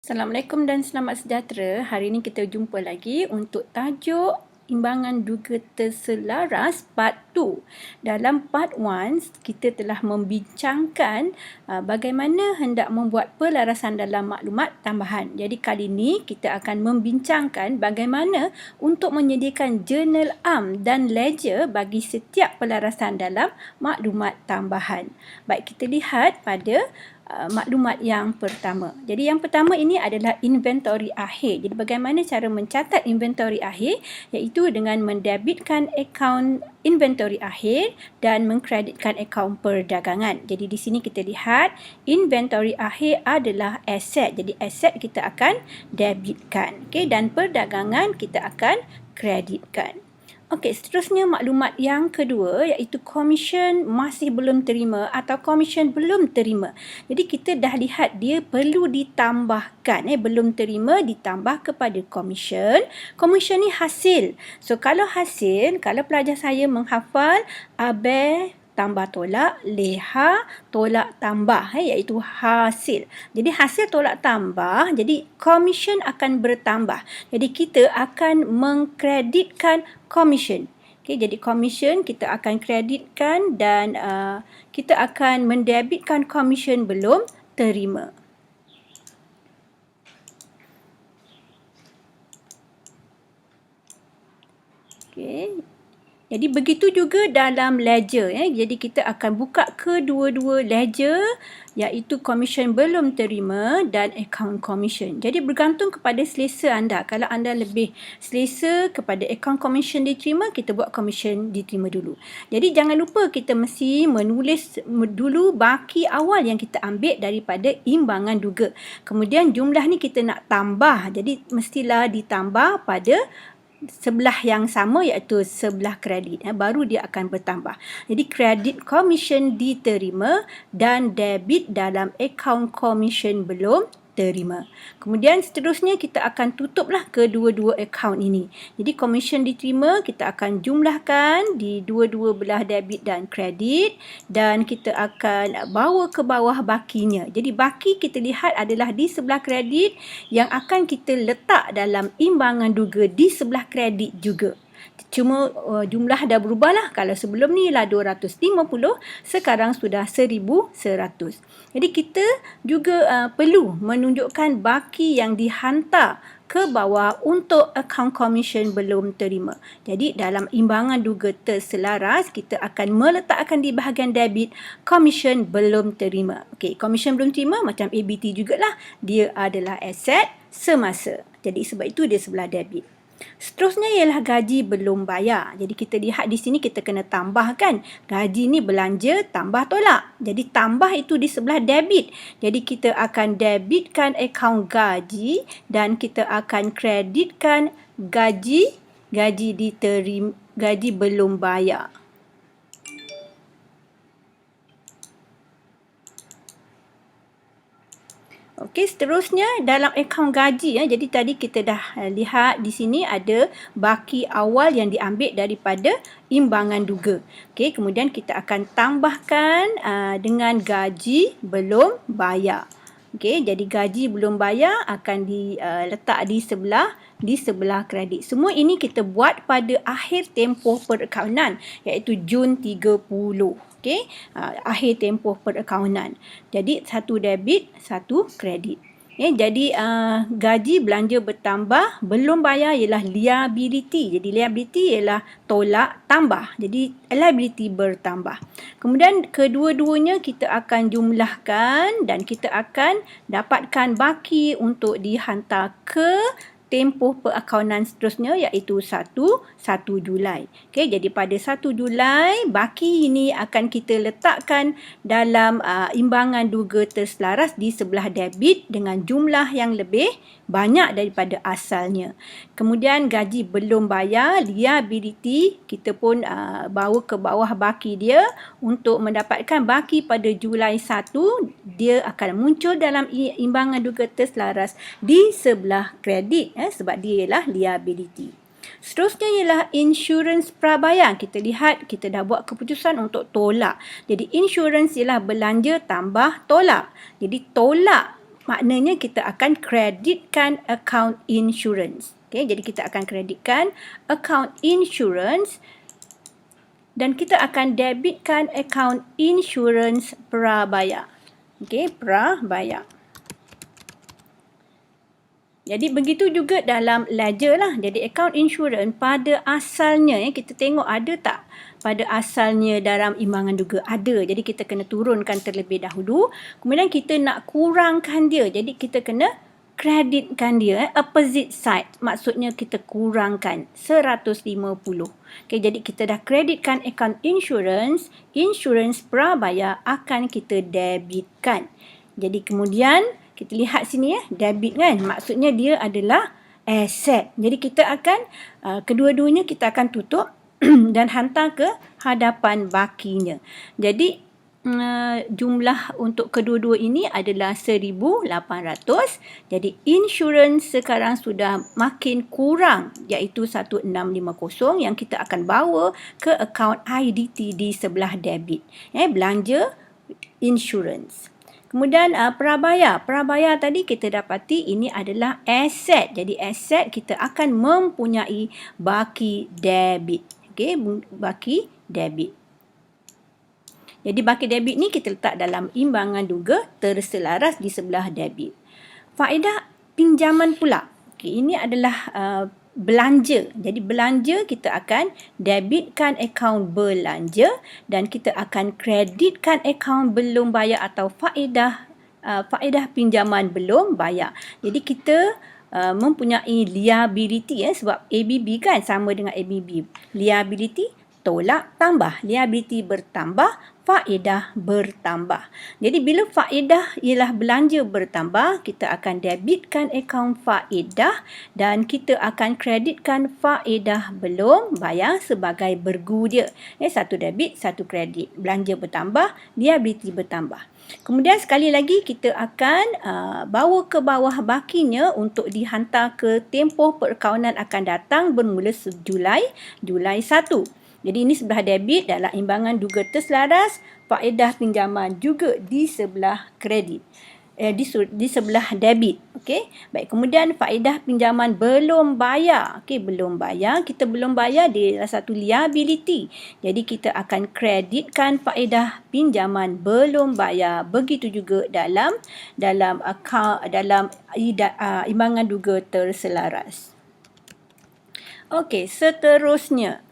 Assalamualaikum dan selamat sejahtera. Hari ini kita jumpa lagi untuk tajuk imbangan duga terselaras part 2. Dalam part 1, kita telah membincangkan bagaimana hendak membuat pelarasan dalam maklumat tambahan. Jadi kali ini kita akan membincangkan bagaimana untuk menyediakan journal am dan ledger bagi setiap pelarasan dalam maklumat tambahan. Baik, kita lihat pada maklumat yang pertama. Jadi yang pertama ini adalah inventory akhir. Jadi bagaimana cara mencatat inventory akhir, iaitu dengan mendebitkan akaun inventory akhir dan mengkreditkan akaun perdagangan. Jadi di sini kita lihat inventory akhir adalah aset. Jadi aset kita akan debitkan, okey, dan perdagangan kita akan kreditkan. Okey, seterusnya maklumat yang kedua iaitu komisen masih belum terima atau komisen belum terima. Jadi kita dah lihat dia perlu ditambahkan, belum terima ditambah kepada komisen. Komisen ni hasil. So kalau hasil, kalau pelajar saya menghafal abe tambah tolak, leha tolak tambah, iaitu hasil. Jadi hasil tolak tambah, jadi komisen akan bertambah. Jadi kita akan mengkreditkan komisen. Okay, jadi komisen kita akan kreditkan dan kita akan mendebitkan komisen belum terima. Okay. Jadi begitu juga dalam ledger. Jadi kita akan buka kedua-dua ledger, iaitu komisen belum terima dan akaun komisen. Jadi bergantung kepada selesa anda. Kalau anda lebih selesa kepada akaun komisen diterima, kita buat komisen diterima dulu. Jadi jangan lupa kita mesti menulis dulu baki awal yang kita ambil daripada imbangan duga. Kemudian jumlah ni kita nak tambah. Jadi mestilah ditambah pada sebelah yang sama, iaitu sebelah kredit, baru dia akan bertambah. Jadi kredit komisen diterima dan debit dalam akaun komisen belum terima. Kemudian seterusnya kita akan tutuplah kedua-dua akaun ini. Jadi komisen diterima kita akan jumlahkan di dua-dua belah debit dan kredit dan kita akan bawa ke bawah bakinya. Jadi baki kita lihat adalah di sebelah kredit yang akan kita letak dalam imbangan duga di sebelah kredit juga. Cuma jumlah dah berubah lah. Kalau sebelum ni lah 250, sekarang sudah 1100. Jadi kita juga perlu menunjukkan baki yang dihantar ke bawah untuk akaun komisen belum terima. Jadi dalam imbangan duga terselaras, kita akan meletakkan di bahagian debit komisen belum terima. Okey, komisen belum terima macam ABT jugalah. Dia adalah aset semasa. Jadi sebab itu dia sebelah debit. Seterusnya ialah gaji belum bayar. Jadi kita lihat di sini kita kena tambahkan. Gaji ni belanja tambah tolak. Jadi tambah itu di sebelah debit. Jadi kita akan debitkan akaun gaji dan kita akan kreditkan gaji belum bayar. Okey, seterusnya dalam akaun gaji. Jadi tadi kita dah lihat di sini ada baki awal yang diambil daripada imbangan duga. Okey, kemudian kita akan tambahkan dengan gaji belum bayar. Okey, jadi gaji belum bayar akan diletak di sebelah kredit. Semua ini kita buat pada akhir tempoh perakaunan, iaitu Jun 30. Okey, akhir tempoh perakaunan. Jadi satu debit, satu kredit. Jadi gaji belanja bertambah, belum bayar ialah liability. Jadi liability ialah tolak tambah. Jadi liability bertambah. Kemudian kedua-duanya kita akan jumlahkan dan kita akan dapatkan baki untuk dihantar ke tempoh perakaunan seterusnya, iaitu 1 Julai. Okey, jadi pada 1 Julai baki ini akan kita letakkan dalam imbangan duga terselaras di sebelah debit dengan jumlah yang lebih banyak daripada asalnya. Kemudian gaji belum bayar, liability, kita pun bawa ke bawah baki dia untuk mendapatkan baki pada Julai 1, dia akan muncul dalam imbangan duga terselaras di sebelah kredit. Sebab dia ialah liability. Seterusnya ialah insurans prabayar. Kita lihat, kita dah buat keputusan untuk tolak. Jadi insurans ialah belanja tambah tolak. Jadi tolak maknanya kita akan kreditkan account insurance. Okay, jadi kita akan kreditkan account insurance dan kita akan debitkan account insurance prabayar. Okay, prabayar. Jadi begitu juga dalam ledger lah. Jadi account insurance pada asalnya kita tengok ada tak pada asalnya dalam imbangan duga ada. Jadi kita kena turunkan terlebih dahulu. Kemudian kita nak kurangkan dia. Jadi kita kena kreditkan dia opposite side. Maksudnya kita kurangkan 150. Okay, jadi kita dah kreditkan account insurance. Insurance prabayar akan kita debitkan. Jadi kemudian kita lihat sini debit kan. Maksudnya dia adalah aset. Jadi kita akan, kedua-duanya kita akan tutup dan hantar ke hadapan bakinya. Jadi jumlah untuk kedua-dua ini adalah 1,800. Jadi insurans sekarang sudah makin kurang iaitu 1,650 yang kita akan bawa ke akaun IDT di sebelah debit. Belanja insurans. Kemudian prabayar. Prabayar tadi kita dapati ini adalah aset. Jadi aset kita akan mempunyai baki debit. Okey, baki debit. Jadi baki debit ni kita letak dalam imbangan duga terselaras di sebelah debit. Faedah pinjaman pula. Okey, ini adalah belanja. Jadi belanja kita akan debitkan akaun belanja dan kita akan kreditkan akaun belum bayar atau faedah pinjaman belum bayar. Jadi kita mempunyai liability sebab ABB kan sama dengan ABB. Liability tolak tambah, liability bertambah, faedah bertambah. Jadi bila faedah ialah belanja bertambah, kita akan debitkan akaun faedah dan kita akan kreditkan faedah belum bayar sebagai bergu dia. Satu debit, satu kredit. Belanja bertambah, liability bertambah. Kemudian sekali lagi kita akan bawa ke bawah bakinya untuk dihantar ke tempoh perakaunan akan datang bermula Julai 1. Jadi ini sebelah debit dalam imbangan duga terselaras, faedah pinjaman juga di sebelah kredit. Di sebelah debit. Okey. Baik, kemudian faedah pinjaman belum bayar. Okey, belum bayar. Kita belum bayar dia adalah satu liability. Jadi kita akan kreditkan faedah pinjaman belum bayar. Begitu juga dalam imbangan duga terselaras. Okey, seterusnya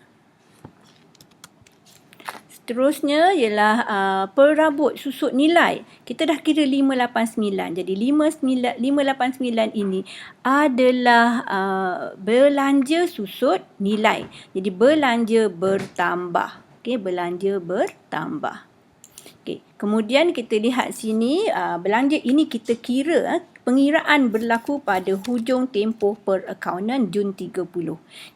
ialah perabot susut nilai. Kita dah kira 589. Jadi 589 ini adalah belanja susut nilai. Jadi belanja bertambah. Okey, belanja bertambah. Okey, kemudian kita lihat sini belanja ini kita kira pengiraan berlaku pada hujung tempoh perakaunan Jun 30.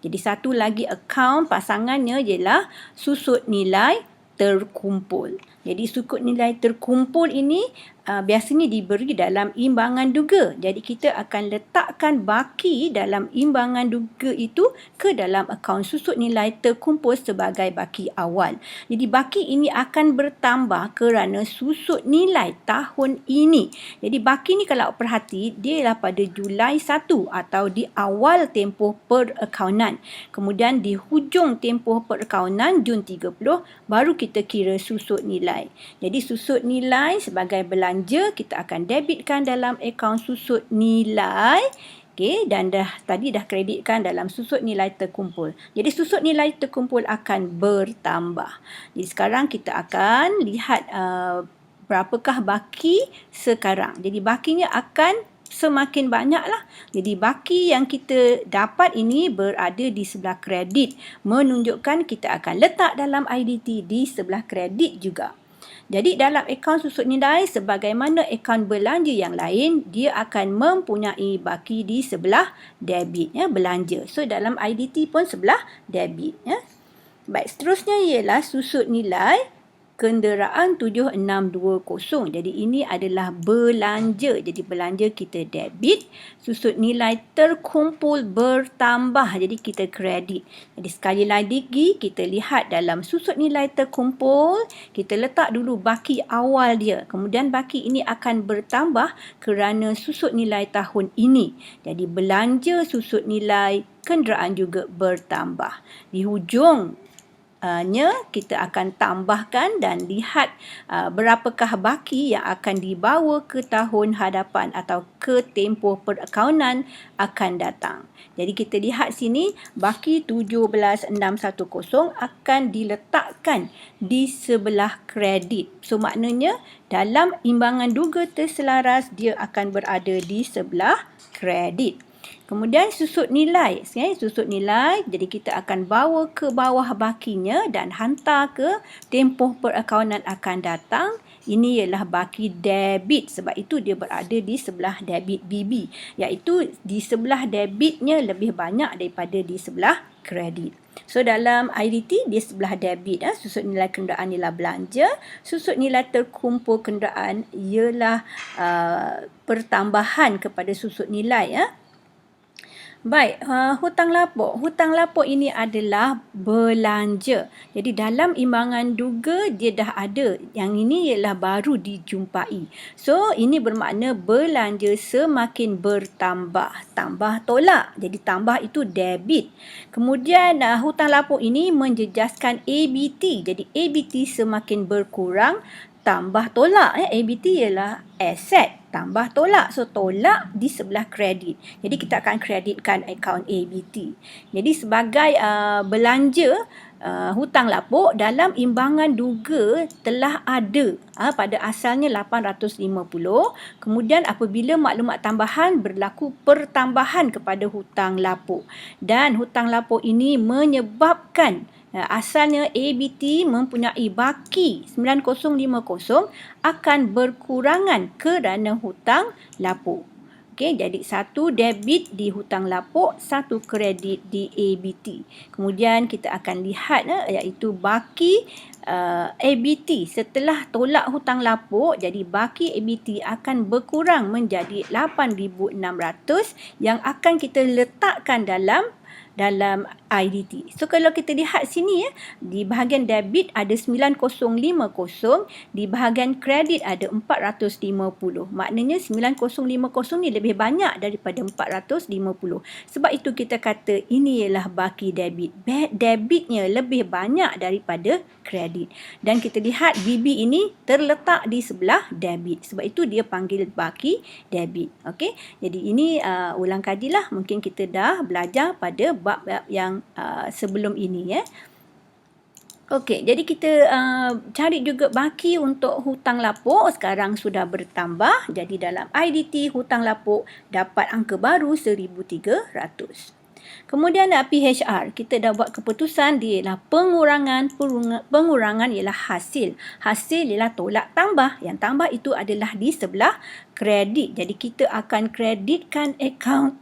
Jadi satu lagi akaun pasangannya ialah susut nilai terkumpul. Jadi susut nilai terkumpul ini biasanya diberi dalam imbangan duga. Jadi kita akan letakkan baki dalam imbangan duga itu ke dalam akaun susut nilai terkumpul sebagai baki awal. Jadi baki ini akan bertambah kerana susut nilai tahun ini. Jadi baki ni kalau perhati dia ialah pada Julai 1 atau di awal tempoh perakaunan. Kemudian di hujung tempoh perakaunan Jun 30 baru kita kira susut nilai. Jadi susut nilai sebagai belanja kita akan debitkan dalam akaun susut nilai. Okey, dan tadi dah kreditkan dalam susut nilai terkumpul. Jadi susut nilai terkumpul akan bertambah. Jadi sekarang kita akan lihat berapakah baki sekarang. Jadi bakinya akan semakin banyak lah. Jadi baki yang kita dapat ini berada di sebelah kredit. Menunjukkan kita akan letak dalam IDT di sebelah kredit juga. Jadi dalam akaun susut nilai sebagaimana akaun belanja yang lain, dia akan mempunyai baki di sebelah debit belanja. So dalam IDT pun sebelah debit Baik, seterusnya ialah susut nilai kenderaan 7620. Jadi ini adalah belanja. Jadi belanja kita debit, susut nilai terkumpul bertambah. Jadi kita kredit. Jadi sekali lagi kita lihat dalam susut nilai terkumpul, kita letak dulu baki awal dia. Kemudian baki ini akan bertambah kerana susut nilai tahun ini. Jadi belanja susut nilai kenderaan juga bertambah. Di hujung kita akan tambahkan dan lihat berapakah baki yang akan dibawa ke tahun hadapan atau ke tempoh perakaunan akan datang. Jadi kita lihat sini baki 17610 akan diletakkan di sebelah kredit. So maknanya dalam imbangan duga terselaras dia akan berada di sebelah kredit. Kemudian susut nilai. Susut nilai, jadi kita akan bawa ke bawah bakinya dan hantar ke tempoh perakaunan akan datang. Ini ialah baki debit. Sebab itu dia berada di sebelah debit BB. Iaitu di sebelah debitnya lebih banyak daripada di sebelah kredit. So dalam IDT di sebelah debit, susut nilai kenderaan ialah belanja. Susut nilai terkumpul kenderaan ialah pertambahan kepada susut nilai. Baik, hutang lapuk. Hutang lapuk ini adalah belanja. Jadi dalam imbangan duga dia dah ada. Yang ini ialah baru dijumpai. So ini bermakna belanja semakin bertambah. Tambah tolak. Jadi tambah itu debit. Kemudian hutang lapuk ini menjejaskan ABT. Jadi ABT semakin berkurang. Tambah tolak. ABT ialah aset. Tambah tolak. So, tolak di sebelah kredit. Jadi, kita akan kreditkan akaun ABT. Jadi, sebagai belanja hutang lapuk dalam imbangan duga telah ada pada asalnya 850. Kemudian, apabila maklumat tambahan berlaku pertambahan kepada hutang lapuk. Dan hutang lapuk ini menyebabkan asalnya ABT mempunyai baki 9050 akan berkurangan kerana hutang lapuk. Okey, jadi satu debit di hutang lapuk, satu kredit di ABT. Kemudian kita akan lihat iaitu baki ABT setelah tolak hutang lapuk, jadi baki ABT akan berkurang menjadi 8,600 yang akan kita letakkan dalam IDT. So kalau kita lihat sini di bahagian debit ada 9050, di bahagian kredit ada 450. Maknanya 9050 ni lebih banyak daripada 450. Sebab itu kita kata ini ialah baki debit. Debitnya lebih banyak daripada kredit. Dan kita lihat BB ini terletak di sebelah debit. Sebab itu dia panggil baki debit. Okey. Jadi ini ulang kajilah. Mungkin kita dah belajar pada bab yang sebelum ini Okey, jadi kita cari juga baki untuk hutang lapuk. Sekarang sudah bertambah. Jadi dalam IDT hutang lapuk dapat angka baru 1,300. Kemudian PHR, kita dah buat keputusan dia ialah pengurangan ialah hasil. Hasil ialah tolak tambah. Yang tambah itu adalah di sebelah kredit. Jadi kita akan kreditkan akaun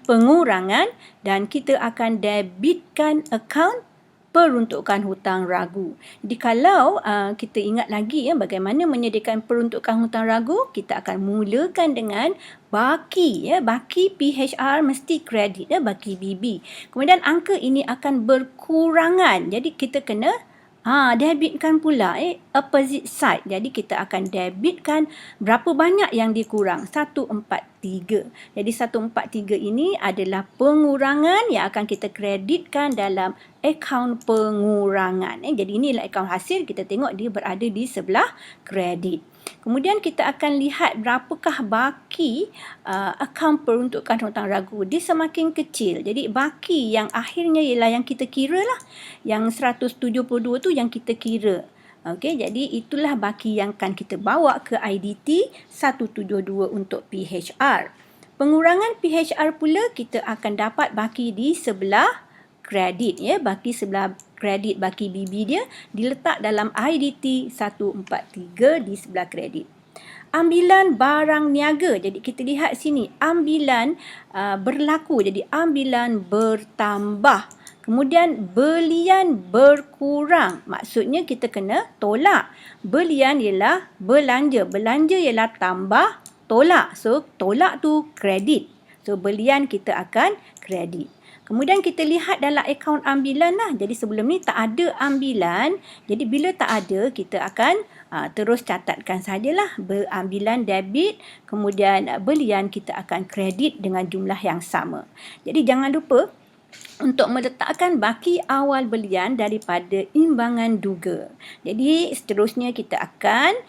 pengurangan dan kita akan debitkan akaun peruntukan hutang ragu. Jadi kalau kita ingat lagi bagaimana menyediakan peruntukan hutang ragu, kita akan mulakan dengan baki. Baki PHR mesti kredit, baki BB. Kemudian angka ini akan berkurangan. Jadi kita kena debitkan pula opposite side. Jadi kita akan debitkan berapa banyak yang dikurang. 143. Jadi 143 ini adalah pengurangan yang akan kita kreditkan dalam akaun pengurangan. Jadi inilah akaun hasil. Kita tengok dia berada di sebelah kredit. Kemudian kita akan lihat berapakah baki akaun peruntukan hutang ragu. Dia semakin kecil. Jadi baki yang akhirnya ialah yang kita kira lah. Yang 172 tu yang kita kira. Okey, jadi itulah baki yang akan kita bawa ke IDT 172 untuk PHR. Pengurangan PHR pula kita akan dapat baki di sebelah kredit. Baki sebelah kredit, baki BB dia diletak dalam IDT 143 di sebelah kredit. Ambilan barang niaga. Jadi kita lihat sini ambilan berlaku. Jadi ambilan bertambah. Kemudian belian berkurang. Maksudnya kita kena tolak. Belian ialah belanja. Belanja ialah tambah tolak. So tolak tu kredit. So belian kita akan kredit. Kemudian kita lihat dalam akaun ambilan lah. Jadi sebelum ni tak ada ambilan. Jadi bila tak ada, kita akan terus catatkan sajalah. Ambilan debit, kemudian belian kita akan kredit dengan jumlah yang sama. Jadi jangan lupa untuk meletakkan baki awal belian daripada imbangan duga. Jadi seterusnya kita akan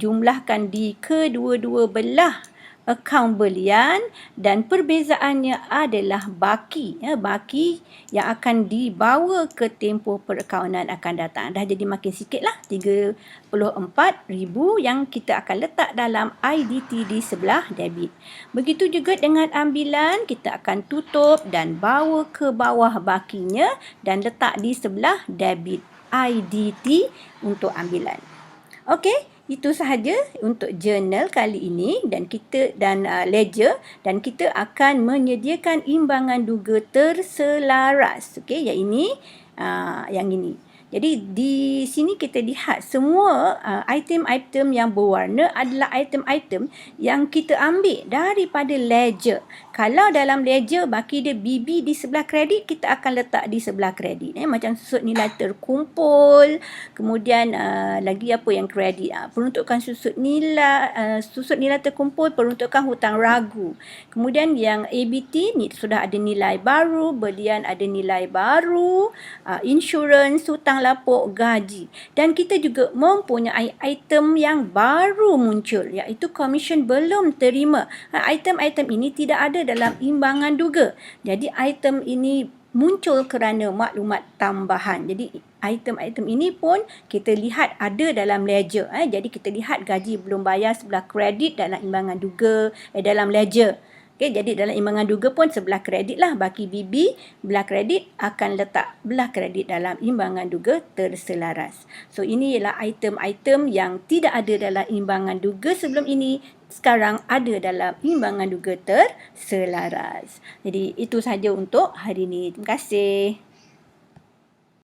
jumlahkan di kedua-dua belah akaun belian dan perbezaannya adalah baki. Baki yang akan dibawa ke tempoh perakaunan akan datang. Dah jadi makin sikit lah. 34,000 yang kita akan letak dalam IDT di sebelah debit. Begitu juga dengan ambilan, kita akan tutup dan bawa ke bawah bakinya dan letak di sebelah debit IDT untuk ambilan. Okey, itu sahaja untuk jurnal kali ini dan ledger, dan kita akan menyediakan imbangan duga terselaras. Okey, yang ini. Jadi di sini kita lihat semua item-item yang berwarna adalah item-item yang kita ambil daripada ledger. Kalau dalam ledger baki dia BB di sebelah kredit, kita akan letak di sebelah kredit. Macam susut nilai terkumpul, kemudian lagi apa yang kredit? Peruntukan susut nilai terkumpul, peruntukan hutang ragu. Kemudian yang ABT ni sudah ada nilai baru, belian ada nilai baru, insurans, hutang lapuk, gaji. Dan kita juga mempunyai item yang baru muncul, iaitu komisen belum terima. Item-item ini tidak ada dalam imbangan duga. Jadi item ini muncul kerana maklumat tambahan. Jadi item-item ini pun kita lihat ada dalam ledger. Jadi kita lihat gaji belum bayar sebelah kredit dalam imbangan duga, dalam ledger. Okay, jadi dalam imbangan duga pun sebelah kredit lah. Baki BB, belah kredit akan letak belah kredit dalam imbangan duga terselaras. So ini ialah item-item yang tidak ada dalam imbangan duga sebelum ini, sekarang ada dalam imbangan duga terselaras. Jadi itu sahaja untuk hari ini. Terima kasih.